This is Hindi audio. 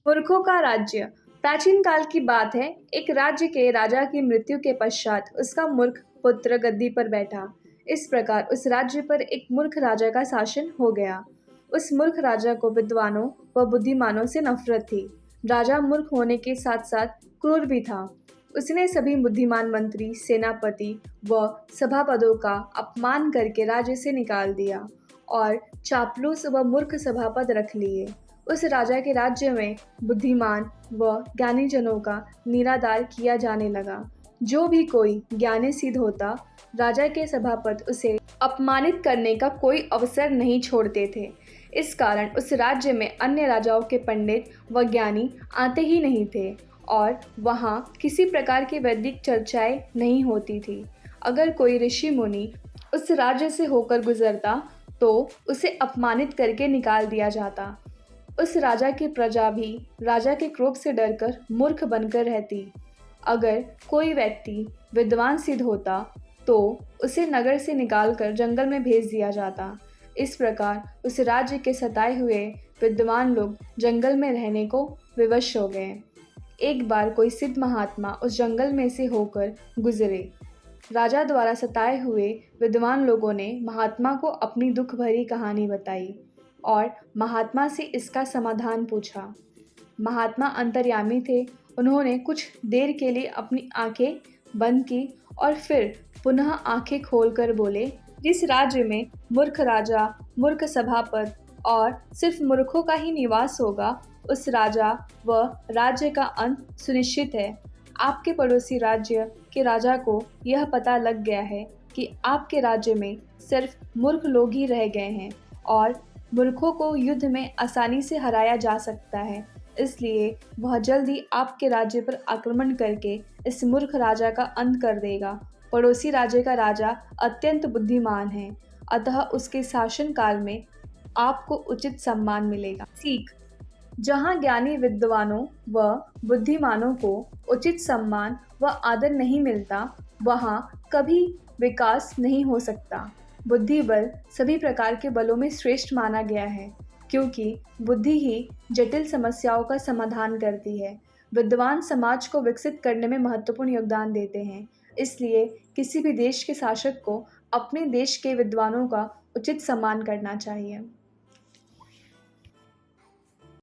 मूर्खों का राज्य। प्राचीन काल की बात है। एक राज्य के राजा की मृत्यु के पश्चात उसका मूर्ख पुत्र गद्दी पर बैठा। इस प्रकार उस राज्य पर एक मूर्ख राजा का शासन हो गया। उस मूर्ख राजा को विद्वानों व बुद्धिमानों से नफरत थी। राजा मूर्ख होने के साथ साथ क्रूर भी था। उसने सभी बुद्धिमान मंत्री, सेनापति व सभापदों का अपमान करके राज्य से निकाल दिया और चापलूस व मूर्ख सभापद रख लिए। उस राजा के राज्य में बुद्धिमान व ज्ञानी जनों का निरादर किया जाने लगा। जो भी कोई ज्ञानी सिद्ध होता, राजा के सभापति उसे अपमानित करने का कोई अवसर नहीं छोड़ते थे। इस कारण उस राज्य में अन्य राजाओं के पंडित व ज्ञानी आते ही नहीं थे और वहाँ किसी प्रकार की वैदिक चर्चाएं नहीं होती थी। अगर कोई ऋषि मुनि उस राज्य से होकर गुजरता तो उसे अपमानित करके निकाल दिया जाता। उस राजा की प्रजा भी राजा के क्रोध से डरकर मूर्ख बनकर रहती। अगर कोई व्यक्ति विद्वान सिद्ध होता तो उसे नगर से निकालकर जंगल में भेज दिया जाता। इस प्रकार उस राज्य के सताए हुए विद्वान लोग जंगल में रहने को विवश हो गए। एक बार कोई सिद्ध महात्मा उस जंगल में से होकर गुजरे। राजा द्वारा सताए हुए विद्वान लोगों ने महात्मा को अपनी दुख भरी कहानी बताई और महात्मा से इसका समाधान पूछा। महात्मा अंतर्यामी थे। उन्होंने कुछ देर के लिए अपनी आंखें बंद की और फिर पुनः आंखें खोलकर बोले, जिस राज्य में मूर्ख राजा, मूर्ख सभापति और सिर्फ मूर्खों का ही निवास होगा, उस राजा व राज्य का अंत सुनिश्चित है। आपके पड़ोसी राज्य के राजा को यह पता लग गया है कि आपके राज्य में सिर्फ मूर्ख लोग ही रह गए हैं और मूर्खों को युद्ध में आसानी से हराया जा सकता है। इसलिए वह जल्द ही आपके राज्य पर आक्रमण करके इस मूर्ख राजा का अंत कर देगा। पड़ोसी राज्य का राजा अत्यंत बुद्धिमान है, अतः उसके शासन काल में आपको उचित सम्मान मिलेगा। सीख: जहाँ ज्ञानी विद्वानों व बुद्धिमानों को उचित सम्मान व आदर नहीं मिलता, वहाँ कभी विकास नहीं हो सकता। बुद्धि बल सभी प्रकार के बलों में श्रेष्ठ माना गया है, क्योंकि बुद्धि ही जटिल समस्याओं का समाधान करती है। विद्वान समाज को विकसित करने में महत्वपूर्ण योगदान देते हैं। इसलिए किसी भी देश के शासक को अपने देश के विद्वानों का उचित सम्मान करना चाहिए।